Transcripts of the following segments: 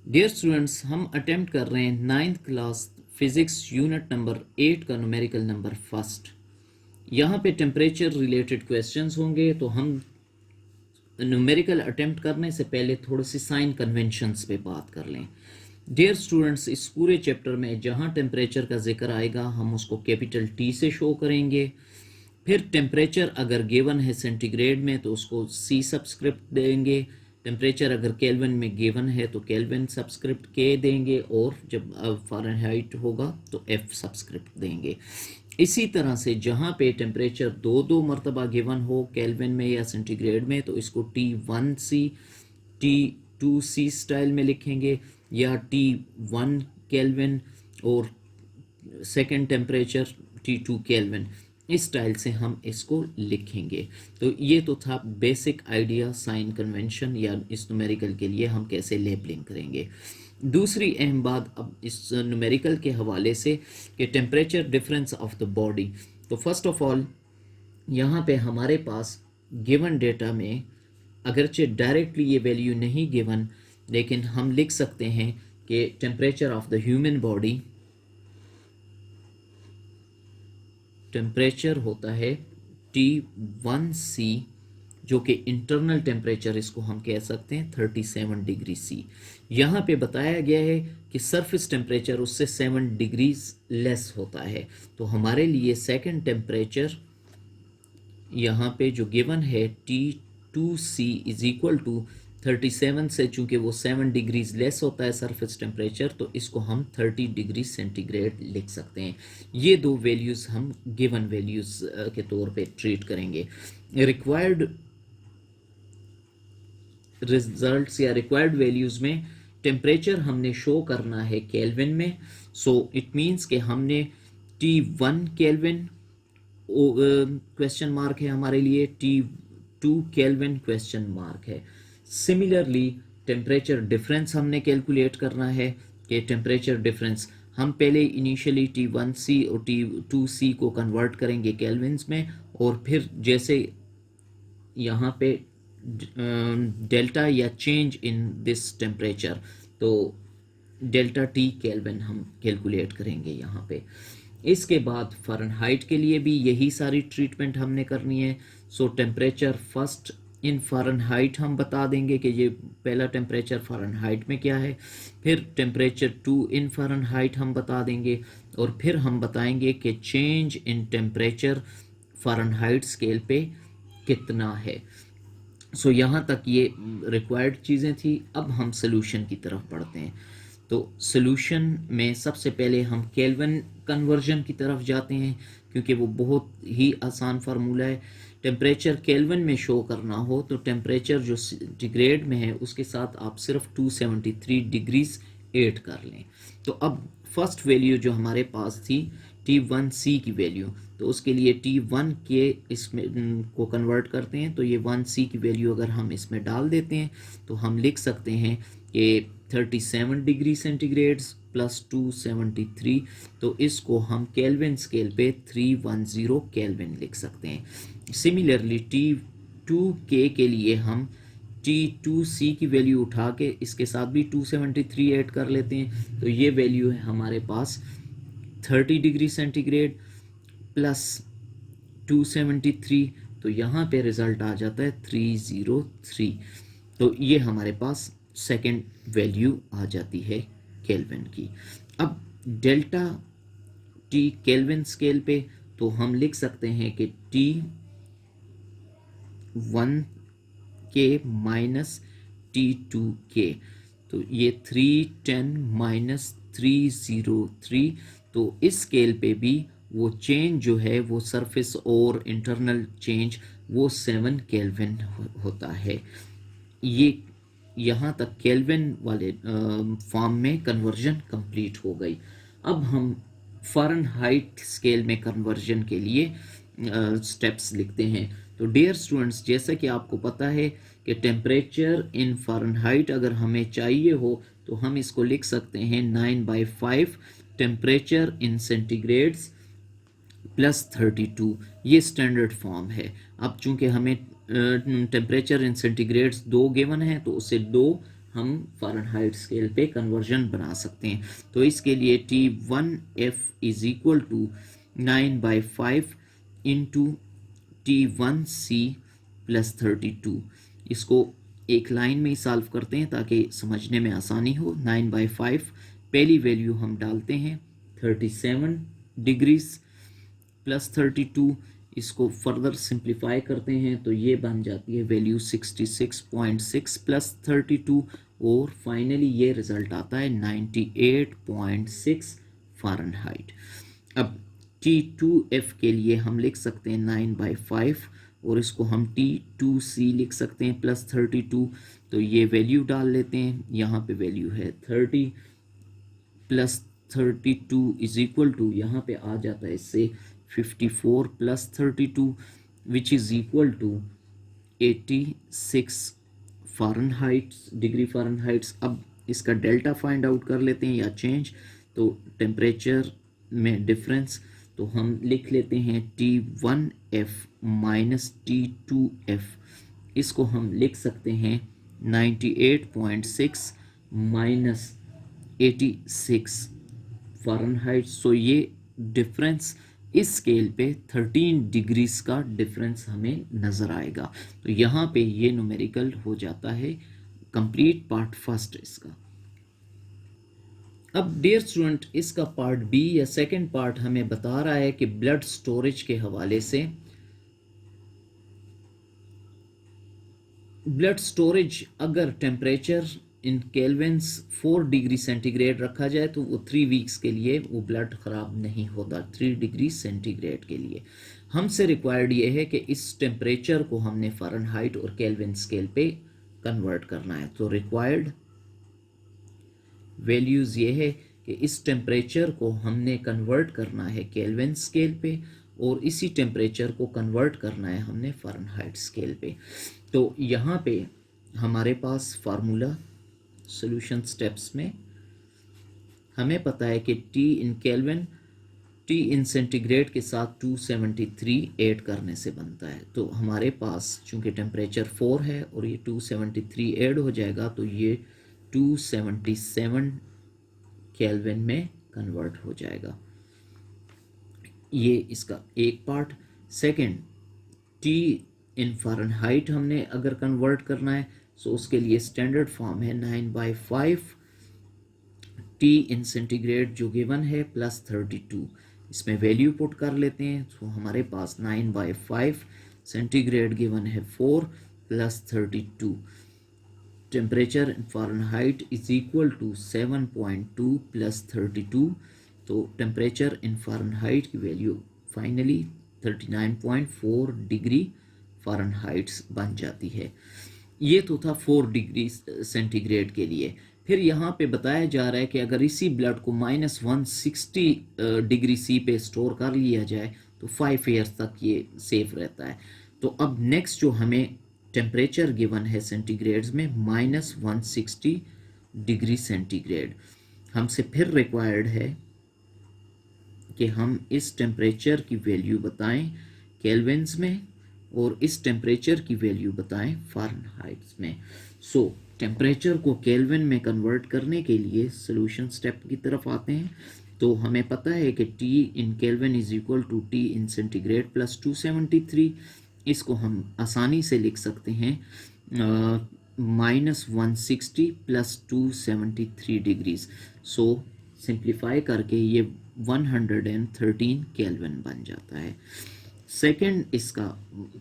Dear students, हम attempt कर रहे हैं 9th class physics unit number 8 का न्यूमेरिकल नंबर फर्स्ट। यहाँ पे टेम्परेचर रिलेटेड क्वेश्चंस होंगे, तो हम न्यूमेरिकल अटेम्प्ट करने से पहले थोड़ी सी साइन कन्वेंशंस पे बात कर लें। डियर स्टूडेंट्स, इस पूरे चैप्टर में जहाँ टेम्परेचर का जिक्र आएगा हम उसको कैपिटल टी से शो करेंगे। फिर टेम्परेचर अगर गिवन है सेंटीग्रेड में तो उसको सी सब्सक्रिप्ट देंगे। टेम्परेचर अगर केल्विन में गिवन है तो केल्विन सब्सक्रिप्ट के देंगे, और जब फ़ारेनहाइट होगा तो एफ सब्सक्रिप्ट देंगे। इसी तरह से जहाँ पे टेम्परेचर दो दो मरतबा गिवन हो केल्विन में या सेंटीग्रेड में तो इसको T1C T2C स्टाइल में लिखेंगे, या T1 केल्विन और सेकेंड टेम्परेचर T2 केल्विन, इस स्टाइल से हम इसको लिखेंगे। तो ये तो था बेसिक आइडिया साइन कन्वेंशन या इस न्यूमेरिकल के लिए हम कैसे लेबलिंग करेंगे। दूसरी अहम बात अब इस न्यूमेरिकल के हवाले से कि temperature difference of the body. तो फर्स्ट ऑफ ऑल यहाँ पे हमारे पास गिवन डेटा में अगरचे डायरेक्टली ये वैल्यू नहीं गिवन, लेकिन हम लिख सकते हैं कि temperature of the human body, temperature होता है T1C, जो कि इंटरनल टेम्परेचर इसको हम कह सकते हैं 37 डिग्री सी। यहाँ पे बताया गया है कि सरफेस टेम्परेचर उससे 7 डिग्रीज लेस होता है। तो हमारे लिए सेकंड टेम्परेचर यहाँ पे जो गिवन है T2C इज इक्वल टू 37 से, चूंकि वो 7 डिग्रीज लेस होता है सरफेस टेम्परेचर, तो इसको हम 30 डिग्री सेंटीग्रेड लिख सकते हैं। ये दो वैल्यूज़ हम गिवन वैल्यूज़ के तौर पे ट्रीट करेंगे। रिक्वायर्ड रिजल्ट्स या रिक्वायर्ड वैल्यूज़ में टेम्परेचर हमने शो करना है केल्विन में। सो इट मीन्स कि हमने T1 केल्विन क्वेश्चन मार्क है हमारे लिए, T2 केल्विन क्वेश्चन मार्क है। सिमिलरली टेम्परेचर डिफरेंस हमने कैलकुलेट करना है कि टेम्परेचर डिफरेंस हम पहले इनिशियली T1C और T2C को कन्वर्ट करेंगे केल्विन्स में, और फिर जैसे यहाँ पे डेल्टा या चेंज इन दिस टेम्परेचर, तो डेल्टा टी केल्विन हम कैलकुलेट करेंगे यहाँ पे। इसके बाद फ़ारेनहाइट के लिए भी यही सारी ट्रीटमेंट हमने करनी है। सो टेम्परेचर फर्स्ट इन फ़ारेनहाइट हम बता देंगे कि ये पहला टेम्परेचर फ़ारेनहाइट में क्या है, फिर टेम्परेचर 2 इन फ़ारेनहाइट हम बता देंगे, और फिर हम बताएंगे कि change in temperature Fahrenheit scale पे कितना है। सो यहाँ तक ये रिक्वायर्ड चीज़ें थी। अब हम सोल्यूशन की तरफ बढ़ते हैं। तो सोल्यूशन में सबसे पहले हम केल्विन कन्वर्जन की तरफ जाते हैं, क्योंकि वो बहुत ही आसान फार्मूला है। टेम्परेचर केल्विन में शो करना हो तो टेम्परेचर जो सेंटीग्रेड में है उसके साथ आप सिर्फ 273 डिग्रीज ऐड कर लें। तो अब फर्स्ट वैल्यू जो हमारे पास थी T1C की वैल्यू, तो उसके लिए T1 के इसमें को कन्वर्ट करते हैं, तो ये 1C की वैल्यू अगर हम इसमें डाल देते हैं तो हम लिख सकते हैं कि 37 डिग्री सेंटीग्रेड प्लस 273, तो इसको हम केल्विन स्केल पे 310 केल्विन लिख सकते हैं। सिमिलरली T2K के लिए हम T2C की वैल्यू उठा के इसके साथ भी 273 ऐड कर लेते हैं, तो ये वैल्यू है हमारे पास 30 डिग्री सेंटीग्रेड प्लस 273, तो यहाँ पे रिजल्ट आ जाता है 303। तो ये हमारे पास सेकेंड वैल्यू आ जाती है केल्विन की। अब डेल्टा टी केल्विन स्केल पे तो हम लिख सकते हैं कि T1K माइनस T2K, तो ये 310 माइनस 303, तो इस स्केल पे भी वो चेंज जो है वो सरफेस और इंटरनल चेंज वो 7 केल्विन होता है। ये यहाँ तक केल्विन वाले फॉर्म में कन्वर्जन कंप्लीट हो गई। अब हम फ़ारेनहाइट स्केल में कन्वर्जन के लिए स्टेप्स लिखते हैं। तो डियर स्टूडेंट्स, जैसा कि आपको पता है कि टेम्परेचर इन फ़ारेनहाइट अगर हमें चाहिए हो तो हम इसको लिख सकते हैं 9/5 टेम्परेचर इन सेंटीग्रेड्स प्लस 32, ये स्टैंडर्ड फॉर्म है। अब चूंकि हमें टेम्परेचर इन सेंटीग्रेड्स 2 गिवन है तो उसे 2 हम फ़ारेनहाइट स्केल पे कन्वर्जन बना सकते हैं। तो इसके लिए T1F is equal to 9/5 into T1C plus 32। इसको एक लाइन में ही सॉल्व करते हैं ताकि समझने में आसानी हो। 9/5 पहली वैल्यू हम डालते हैं 37 डिग्रीज प्लस 32, इसको फर्दर सिंप्लीफाई करते हैं तो ये बन जाती है वैल्यू 66.6 प्लस 32, और फाइनली ये रिज़ल्ट आता है 98.6 फ़ारेनहाइट। अब T2F के लिए हम लिख सकते हैं 9/5 और इसको हम T2C लिख सकते हैं प्लस 32। तो ये वैल्यू डाल लेते हैं, यहाँ पे वैल्यू है 30 प्लस 32 इज इक्वल टू, यहाँ पे आ जाता है इससे 54 plus 32 which is equal to 86 Fahrenheits degree Fahrenheits. अब इसका डेल्टा फाइंड आउट कर लेते हैं या चेंज, तो टेम्परेचर में डिफरेंस, तो हम लिख लेते हैं T1F माइनस T2F, इसको हम लिख सकते हैं 98.6 माइनस 86 फ़ारेनहाइट। सो ये डिफरेंस इस स्केल पे 13 डिग्रीज का डिफरेंस हमें नज़र आएगा। तो यहाँ पे ये न्यूमेरिकल हो जाता है कंप्लीट पार्ट फर्स्ट इसका। अब डियर स्टूडेंट, इसका पार्ट बी या सेकंड पार्ट हमें बता रहा है कि ब्लड स्टोरेज के हवाले से ब्लड स्टोरेज अगर temperature in Kelvin's 4 degree centigrade रखा जाए तो वो 3 वीक्स के लिए वो ब्लड ख़राब नहीं होता। 3 डिग्री सेंटीग्रेड के लिए हमसे रिक्वायर्ड ये है कि इस टेम्परेचर को हमने फ़ारेनहाइट और केल्विन स्केल पे कन्वर्ट करना है। तो रिक्वायर्ड वैल्यूज़ ये है कि इस टेम्परेचर को हमने कन्वर्ट करना है केल्विन स्केल पे और इसी टेम्परेचर को कन्वर्ट करना है हमने फ़ारेनहाइट स्केल पे। तो यहाँ पे हमारे पास फार्मूला सॉल्यूशन स्टेप्स में हमें पता है कि T in kelvin T in centigrade के साथ 273 ऐड करने से बनता है। तो हमारे पास चूँकि टेम्परेचर 4 है और ये 273 ऐड हो जाएगा तो ये 277 केल्विन में कन्वर्ट हो जाएगा। ये इसका एक पार्ट। सेकंड, T इन फ़ारेनहाइट हमने अगर कन्वर्ट करना है सो उसके लिए स्टैंडर्ड फॉर्म है 9/5 T इन सेंटीग्रेड जो गिवन है प्लस 32, इसमें वैल्यू पुट कर लेते हैं तो हमारे पास 9/5 सेंटीग्रेड गिवन है 4 plus 32, temperature in Fahrenheit is equal to 7.2 plus 32। तो टेम्परेचर इन फ़ारेनहाइट की वैल्यू फाइनली 39.4 डिग्री फ़ारेनहाइट्स बन जाती है। ये तो था 4 डिग्री सेंटीग्रेड के लिए। फिर यहाँ पे बताया जा रहा है कि अगर इसी ब्लड को -160 डिग्री सी पे स्टोर कर लिया जाए तो 5 ईयर्स तक ये सेफ रहता है। तो अब नेक्स्ट जो हमें टेम्परेचर गिवन है सेंटीग्रेड्स में -160 डिग्री सेंटीग्रेड, हमसे फिर रिक्वायर्ड है कि हम इस टेम्परेचर की वैल्यू बताएं केल्विन्स में और इस टेम्परेचर की वैल्यू बताएं फ़ारेनहाइट्स में। सो टेम्परेचर को केल्विन में कन्वर्ट करने के लिए सॉल्यूशन स्टेप की तरफ आते हैं। तो हमें पता है कि T in kelvin is equal to T in centigrade plus 273, इसको हम आसानी से लिख सकते हैं -160 प्लस 273 डिग्रीज। सो सिंप्लीफाई करके ये 113 केल्विन बन जाता है। सेकंड इसका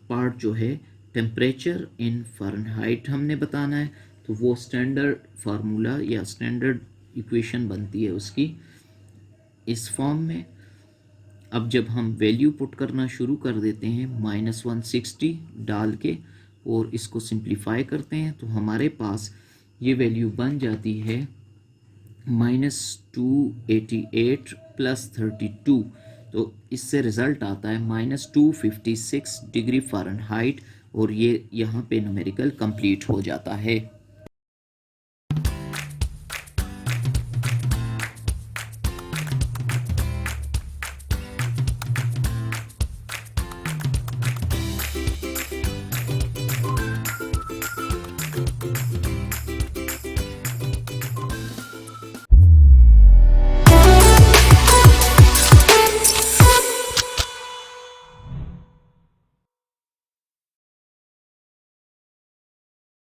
पार्ट जो है टेम्परेचर इन फ़ारेनहाइट हमने बताना है, तो वो स्टैंडर्ड फार्मूला या स्टैंडर्ड इक्वेशन बनती है उसकी इस फॉर्म में। अब जब हम वैल्यू पुट करना शुरू कर देते हैं -160 डाल के और इसको सिंप्लीफाई करते हैं तो हमारे पास ये वैल्यू बन जाती है -288 प्लस 32। तो इससे रिज़ल्ट आता है -256 डिग्री फ़ारेनहाइट और ये यहाँ पे न्यूमेरिकल कंप्लीट हो जाता है।